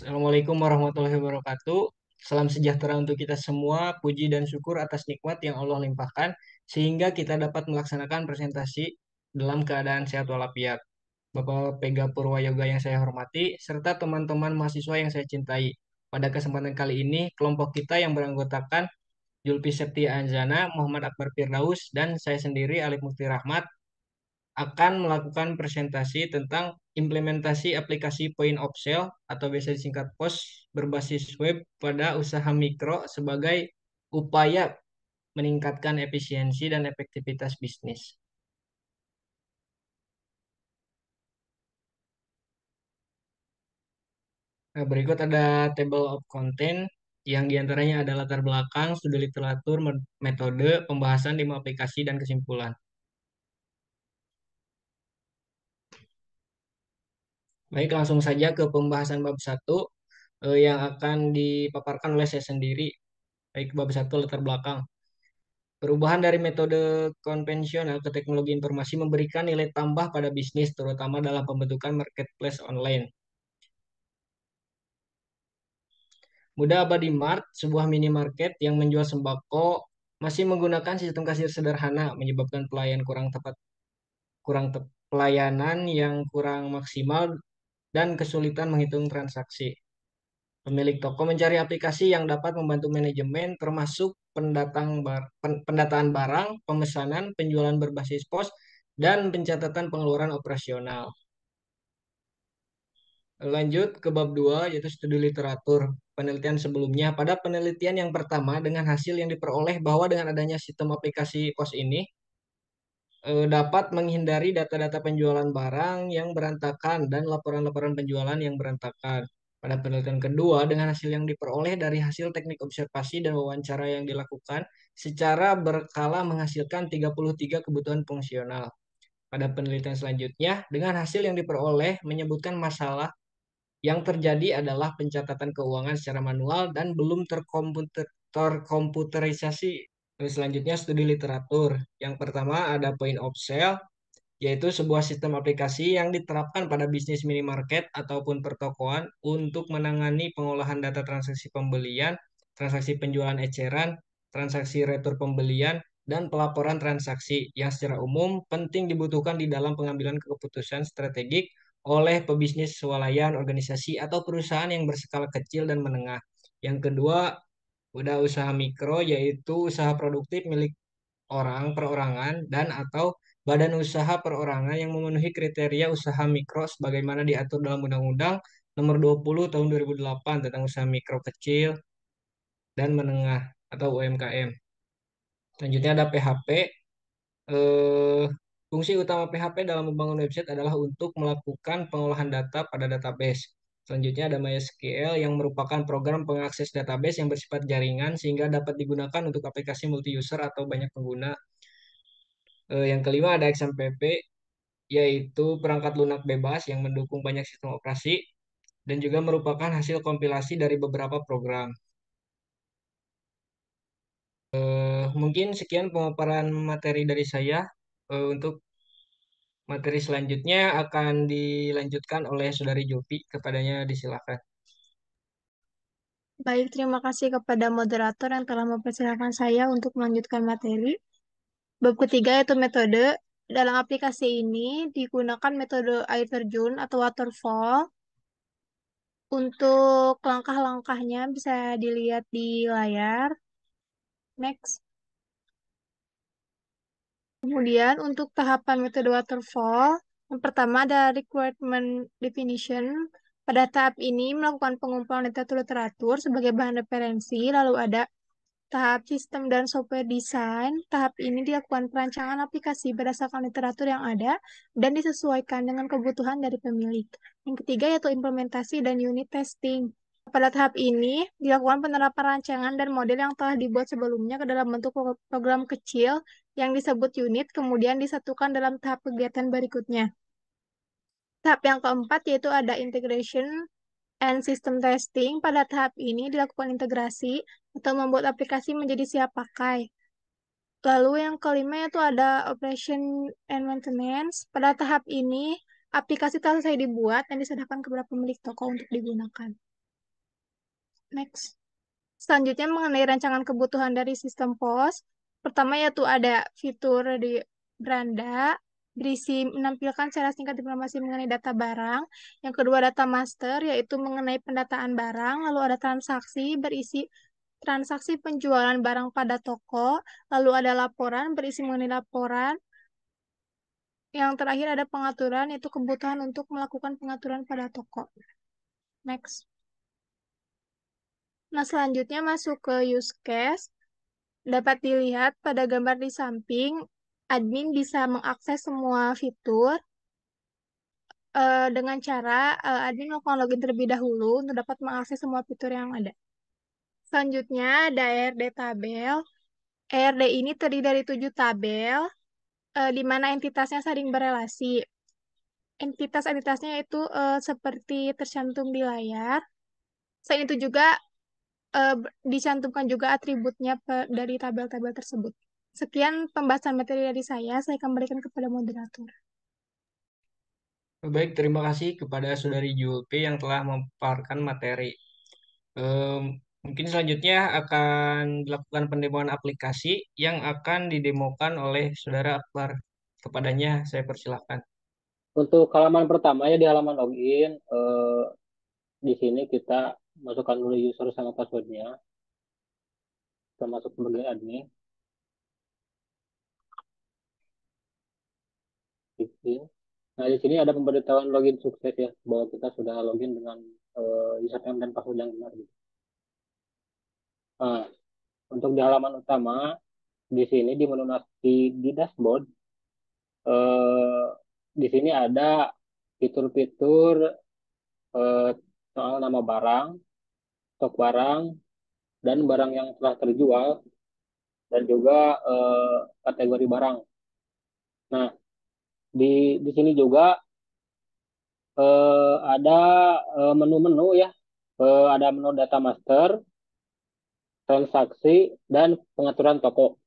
Assalamualaikum warahmatullahi wabarakatuh. Salam sejahtera untuk kita semua. Puji dan syukur atas nikmat yang Allah limpahkan sehingga kita dapat melaksanakan presentasi dalam keadaan sehat walafiat. Bapak Pega Purwayoga yang saya hormati, serta teman-teman mahasiswa yang saya cintai. Pada kesempatan kali ini, kelompok kita yang beranggotakan Julpi Septia Anzana, Muhammad Akbar Firdaus, dan saya sendiri Alif Mufti Rahmat akan melakukan presentasi tentang implementasi aplikasi Point of Sale atau biasa disingkat POS berbasis web pada usaha mikro sebagai upaya meningkatkan efisiensi dan efektivitas bisnis. Nah, berikut ada table of content yang diantaranya ada latar belakang, studi literatur, metode, pembahasan 5 aplikasi, dan kesimpulan. Baik, langsung saja ke pembahasan bab 1 yang akan dipaparkan oleh saya sendiri. Baik, bab 1 latar belakang. Perubahan dari metode konvensional ke teknologi informasi memberikan nilai tambah pada bisnis, terutama dalam pembentukan marketplace online. Muda Abadi Mart, sebuah minimarket yang menjual sembako, masih menggunakan sistem kasir sederhana, menyebabkan pelayanan yang kurang maksimal dan kesulitan menghitung transaksi. Pemilik toko mencari aplikasi yang dapat membantu manajemen, termasuk pendataan barang, pemesanan, penjualan berbasis pos, dan pencatatan pengeluaran operasional. Lanjut ke bab 2, yaitu studi literatur. Penelitian sebelumnya, pada penelitian yang pertama dengan hasil yang diperoleh bahwa dengan adanya sistem aplikasi pos ini dapat menghindari data-data penjualan barang yang berantakan dan laporan-laporan penjualan yang berantakan. Pada penelitian kedua, dengan hasil yang diperoleh dari hasil teknik observasi dan wawancara yang dilakukan secara berkala menghasilkan 33 kebutuhan fungsional. Pada penelitian selanjutnya, dengan hasil yang diperoleh menyebutkan masalah yang terjadi adalah pencatatan keuangan secara manual dan belum terkomputerisasi. Selanjutnya studi literatur. Yang pertama ada point of sale, yaitu sebuah sistem aplikasi yang diterapkan pada bisnis minimarket ataupun pertokoan untuk menangani pengolahan data transaksi pembelian, transaksi penjualan eceran, transaksi retur pembelian, dan pelaporan transaksi yang secara umum penting dibutuhkan di dalam pengambilan keputusan strategik oleh pebisnis swalayan, organisasi, atau perusahaan yang berskala kecil dan menengah. Yang kedua, udah usaha mikro, yaitu usaha produktif milik orang perorangan dan atau badan usaha perorangan yang memenuhi kriteria usaha mikro sebagaimana diatur dalam Undang-Undang Nomor 20 Tahun 2008 tentang usaha mikro kecil dan menengah atau UMKM. Selanjutnya ada PHP. Eh, Fungsi utama PHP dalam membangun website adalah untuk melakukan pengolahan data pada database. Selanjutnya ada MySQL yang merupakan program pengakses database yang bersifat jaringan sehingga dapat digunakan untuk aplikasi multi-user atau banyak pengguna. Yang kelima ada XMPP, yaitu perangkat lunak bebas yang mendukung banyak sistem operasi dan juga merupakan hasil kompilasi dari beberapa program. Mungkin sekian pemaparan materi dari saya. Untuk materi selanjutnya akan dilanjutkan oleh Saudari Jovi. Kepadanya disilakan. Baik, terima kasih kepada moderator yang telah mempersilahkan saya untuk melanjutkan materi. Bab ketiga yaitu metode. Dalam aplikasi ini digunakan metode air terjun atau waterfall. Untuk langkah-langkahnya bisa dilihat di layar. Next. Kemudian untuk tahapan metode waterfall, yang pertama ada requirement definition. Pada tahap ini melakukan pengumpulan literatur sebagai bahan referensi, lalu ada tahap sistem dan software design. Tahap ini dilakukan perancangan aplikasi berdasarkan literatur yang ada dan disesuaikan dengan kebutuhan dari pemilik. Yang ketiga yaitu implementasi dan unit testing. Pada tahap ini dilakukan penerapan rancangan dan model yang telah dibuat sebelumnya ke dalam bentuk program kecil yang disebut unit, kemudian disatukan dalam tahap kegiatan berikutnya. Tahap yang keempat yaitu ada integration and system testing. Pada tahap ini dilakukan integrasi atau membuat aplikasi menjadi siap pakai. Lalu yang kelima yaitu ada operation and maintenance. Pada tahap ini aplikasi telah selesai dibuat dan disediakan kepada pemilik toko untuk digunakan. Next. Selanjutnya mengenai rancangan kebutuhan dari sistem POS. Pertama yaitu ada fitur di beranda, berisi menampilkan secara singkat informasi mengenai data barang. Yang kedua data master, yaitu mengenai pendataan barang. Lalu ada transaksi, berisi transaksi penjualan barang pada toko. Lalu ada laporan, berisi mengenai laporan. Yang terakhir ada pengaturan, yaitu kebutuhan untuk melakukan pengaturan pada toko. Next. Nah, selanjutnya masuk ke use case. Dapat dilihat pada gambar di samping, admin bisa mengakses semua fitur dengan cara admin melakukan login terlebih dahulu untuk dapat mengakses semua fitur yang ada. Selanjutnya ada ERD tabel. ERD ini terdiri dari 7 tabel, di mana entitasnya saling berelasi. Entitas-entitasnya itu seperti tercantum di layar. Selain itu juga dicantumkan juga atributnya dari tabel-tabel tersebut. Sekian pembahasan materi dari saya kembalikan kepada moderator. Baik, terima kasih kepada Saudari Julpi yang telah memaparkan materi. Em, Mungkin selanjutnya akan dilakukan pendemoan aplikasi yang akan didemokan oleh Saudara Akbar. Kepadanya saya persilahkan. Untuk halaman pertama ya di halaman login, di sini kita masukkan dulu user sama passwordnya. Kita masuk ke bagian admin, login. Nah, di sini ada pemberitahuan login sukses ya, bahwa kita sudah login dengan username dan password yang benar. Gitu. Nah, untuk di halaman utama, di sini di menu di dashboard, eh, di sini ada fitur-fitur eh, soal nama barang, stok barang, dan barang yang telah terjual, dan juga kategori barang. Nah, di sini juga ada menu-menu ya. Ada menu data master, transaksi, dan pengaturan toko.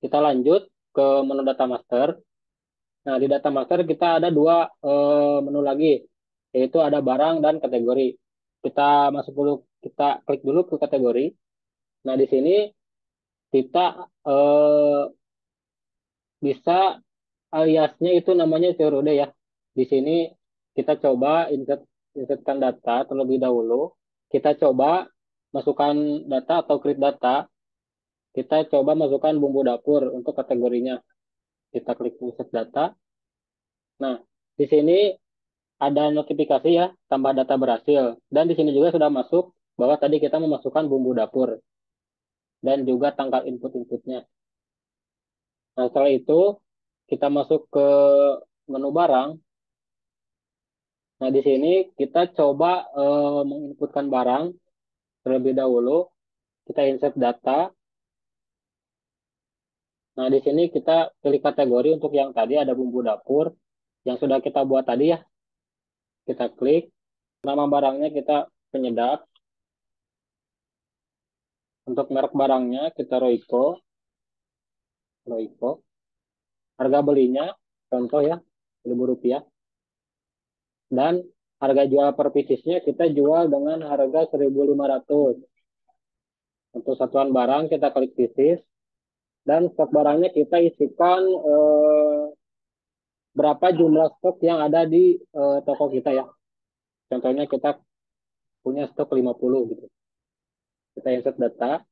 Kita lanjut ke menu data master. Nah, di data master kita ada dua menu lagi, yaitu ada barang dan kategori. Kita masuk dulu, kita klik dulu ke kategori. Nah, di sini kita bisa aliasnya itu namanya CRUD ya. Di sini kita coba insertkan data terlebih dahulu. Kita coba masukkan data atau create data. Kita coba masukkan bumbu dapur untuk kategorinya. Kita klik insert data. Nah, di sini ada notifikasi ya, tambah data berhasil. Dan di sini juga sudah masuk bahwa tadi kita memasukkan bumbu dapur dan juga tanggal input-inputnya. Nah, setelah itu kita masuk ke menu barang. Nah, di sini kita coba menginputkan barang terlebih dahulu. Kita insert data. Nah, di sini kita pilih kategori untuk yang tadi ada bumbu dapur yang sudah kita buat tadi ya. Kita klik. Nama barangnya kita penyedap. Untuk merek barangnya kita Royco. Royco. Harga belinya contoh ya, Rp1.000. Dan harga jual per piecesnya kita jual dengan harga 1.500. Untuk satuan barang kita klik pieces. Dan stok barangnya kita isikan berapa jumlah stok yang ada di toko kita ya. Contohnya kita punya stok 50 gitu. Kita insert data.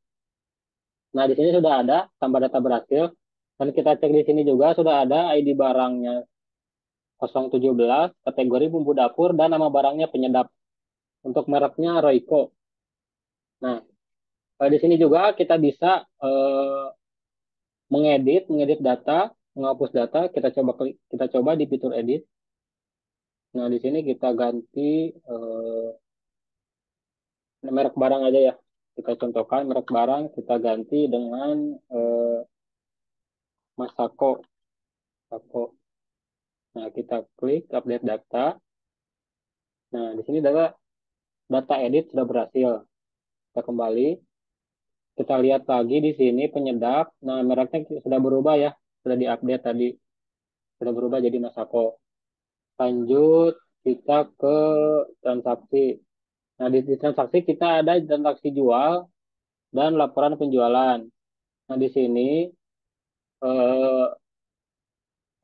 Nah, di sini sudah ada tambah data berhasil. Dan kita cek di sini juga sudah ada ID barangnya 017, kategori bumbu dapur, dan nama barangnya penyedap. Untuk mereknya Royco. Nah, di sini juga kita bisa mengedit data, menghapus data. Kita coba di fitur edit. Nah, di sini kita ganti merek barang aja ya. Kita contohkan merek barang, kita ganti dengan Masako. Masako. Nah, kita klik update data. Nah, di sini data edit sudah berhasil. Kita kembali. Kita lihat lagi di sini penyedap. Nah, mereknya sudah berubah ya. Sudah diupdate tadi. Sudah berubah jadi Masako. Lanjut, kita ke transaksi. Nah, di transaksi kita ada transaksi jual dan laporan penjualan. Nah, di sini eh,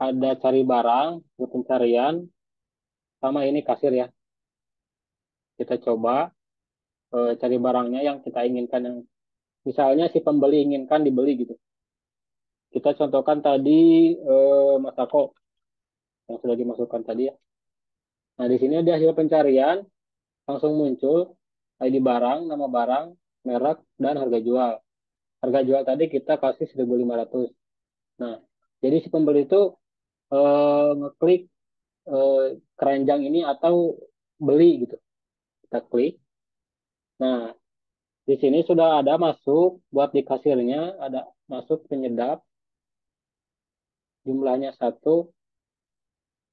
ada cari barang, pencarian, sama ini kasir ya. Kita coba cari barangnya yang kita inginkan, yang misalnya si pembeli inginkan dibeli gitu. Kita contohkan tadi Masako yang sudah dimasukkan tadi ya. Nah, di sini ada hasil pencarian, langsung muncul ID barang, nama barang, merek, dan harga jual. Harga jual tadi kita kasih 1.500. Nah, jadi si pembeli itu ngeklik eh, keranjang ini atau beli gitu. Kita klik. Nah, di sini sudah ada masuk buat di kasirnya, ada masuk penyedap, jumlahnya satu,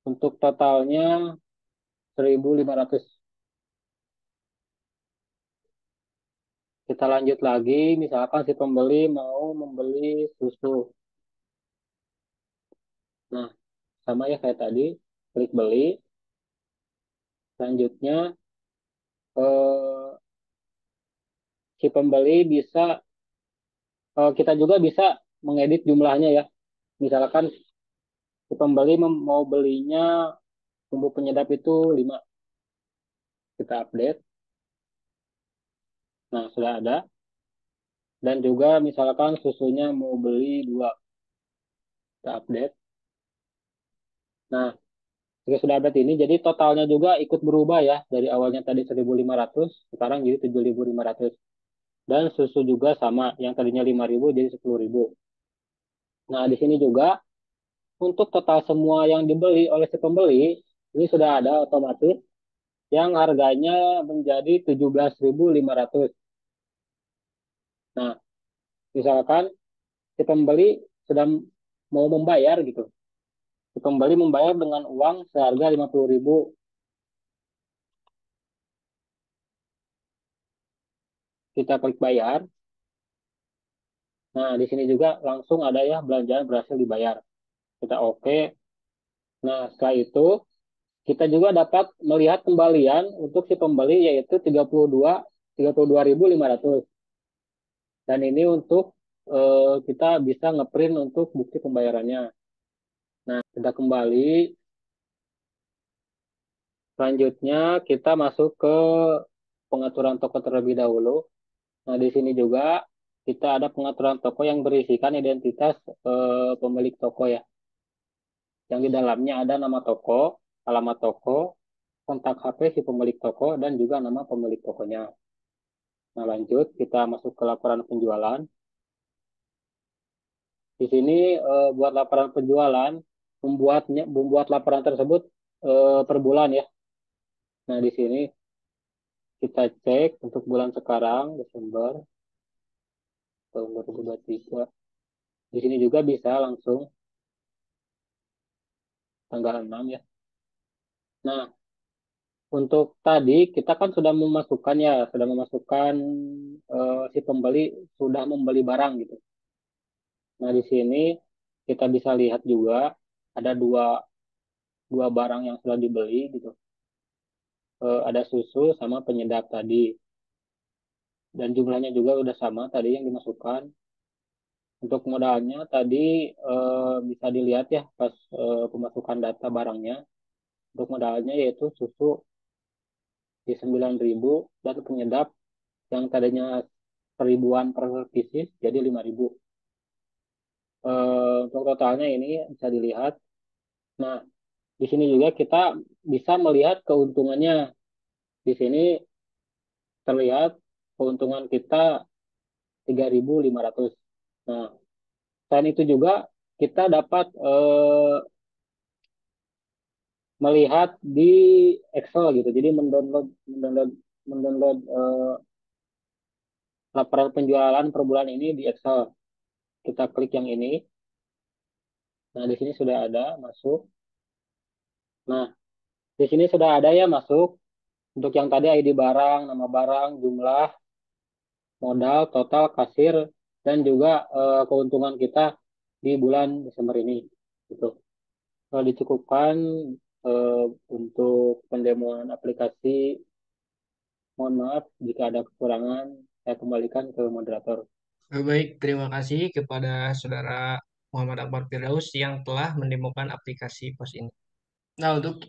untuk totalnya 1.500. Kita lanjut lagi, misalkan si pembeli mau membeli susu. Nah, sama ya kayak tadi, klik beli. Selanjutnya, eh, si pembeli bisa, kita juga bisa mengedit jumlahnya ya. Misalkan si pembeli mau belinya bumbu penyedap itu 5, kita update. Nah, sudah ada. Dan juga misalkan susunya mau beli 2, kita update. Nah, jika sudah update ini, jadi totalnya juga ikut berubah ya. Dari awalnya tadi 1.500, sekarang jadi 7.500. Dan susu juga sama, yang tadinya 5.000 jadi 10.000. Nah, di sini juga untuk total semua yang dibeli oleh si pembeli, ini sudah ada otomatis yang harganya menjadi 17.500. Nah, misalkan si pembeli sudah mau membayar gitu. Si pembeli membayar dengan uang seharga 50.000. Kita klik bayar. Nah, di sini juga langsung ada ya belanjaan berhasil dibayar. Kita oke. Nah, setelah itu kita juga dapat melihat kembalian untuk si pembeli yaitu 32.500. Dan ini untuk kita bisa ngeprint untuk bukti pembayarannya. Nah, kita kembali. Selanjutnya kita masuk ke pengaturan toko terlebih dahulu. Nah, di sini juga kita ada pengaturan toko yang berisikan identitas pemilik toko ya. Yang di dalamnya ada nama toko, alamat toko, kontak HP si pemilik toko, dan juga nama pemilik tokonya. Nah, lanjut kita masuk ke laporan penjualan. Di sini buat laporan penjualan, membuat laporan tersebut per bulan ya. Nah, di sini kita cek untuk bulan sekarang, Desember tahun 2023. Di sini juga bisa langsung tanggal 6 ya. Nah, untuk tadi kita kan sudah memasukkan ya, sudah memasukkan si pembeli sudah membeli barang gitu. Nah, di sini kita bisa lihat juga ada dua dua barang yang sudah dibeli gitu. Ada susu sama penyedap tadi. Dan jumlahnya juga udah sama tadi yang dimasukkan. Untuk modalnya tadi bisa dilihat ya pas pemasukan data barangnya. Untuk modalnya yaitu susu di 9.000 dan penyedap yang tadinya 1.000-an per pieces jadi 5.000. Untuk totalnya ini bisa dilihat. Nah, di sini juga kita bisa melihat keuntungannya. Di sini terlihat keuntungan kita 3.500. Nah, selain itu juga kita dapat melihat di Excel gitu. Jadi mendownload laporan penjualan per bulan ini di Excel. Kita klik yang ini. Nah, di sini sudah ada masuk. Nah, di sini sudah ada ya masuk untuk yang tadi ID barang, nama barang, jumlah, modal, total, kasir, dan juga keuntungan kita di bulan Desember ini. Gitu. Dicukupkan eh, untuk pendemoan aplikasi Mohon maaf jika ada kekurangan. Saya kembalikan ke moderator. Baik, terima kasih kepada Saudara Muhammad Akbar Firdaus yang telah mendemokan aplikasi POS ini. Nah, untuk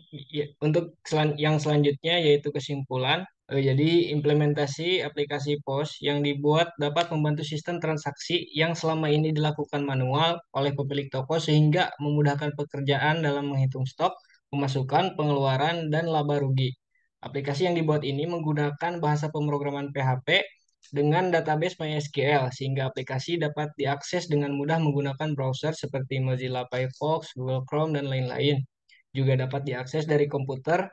yang selanjutnya yaitu kesimpulan. Jadi implementasi aplikasi POS yang dibuat dapat membantu sistem transaksi yang selama ini dilakukan manual oleh pemilik toko sehingga memudahkan pekerjaan dalam menghitung stok, pemasukan, pengeluaran, dan laba rugi. Aplikasi yang dibuat ini menggunakan bahasa pemrograman PHP dengan database MySQL sehingga aplikasi dapat diakses dengan mudah menggunakan browser seperti Mozilla Firefox, Google Chrome, dan lain-lain. Juga dapat diakses dari komputer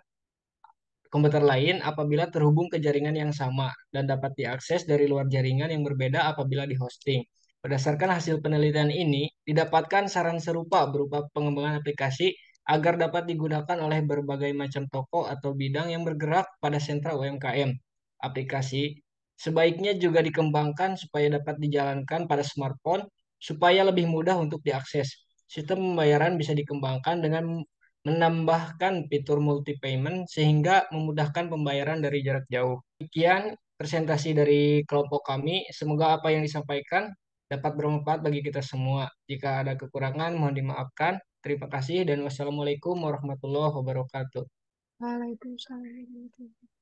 lain apabila terhubung ke jaringan yang sama dan dapat diakses dari luar jaringan yang berbeda apabila di hosting. Berdasarkan hasil penelitian ini, didapatkan saran serupa berupa pengembangan aplikasi agar dapat digunakan oleh berbagai macam toko atau bidang yang bergerak pada sentra UMKM. Aplikasi sebaiknya juga dikembangkan supaya dapat dijalankan pada smartphone supaya lebih mudah untuk diakses. Sistem pembayaran bisa dikembangkan dengan menambahkan fitur multi payment sehingga memudahkan pembayaran dari jarak jauh. Demikian presentasi dari kelompok kami. Semoga apa yang disampaikan dapat bermanfaat bagi kita semua. Jika ada kekurangan, mohon dimaafkan. Terima kasih dan wassalamualaikum warahmatullahi wabarakatuh. Waalaikumsalam.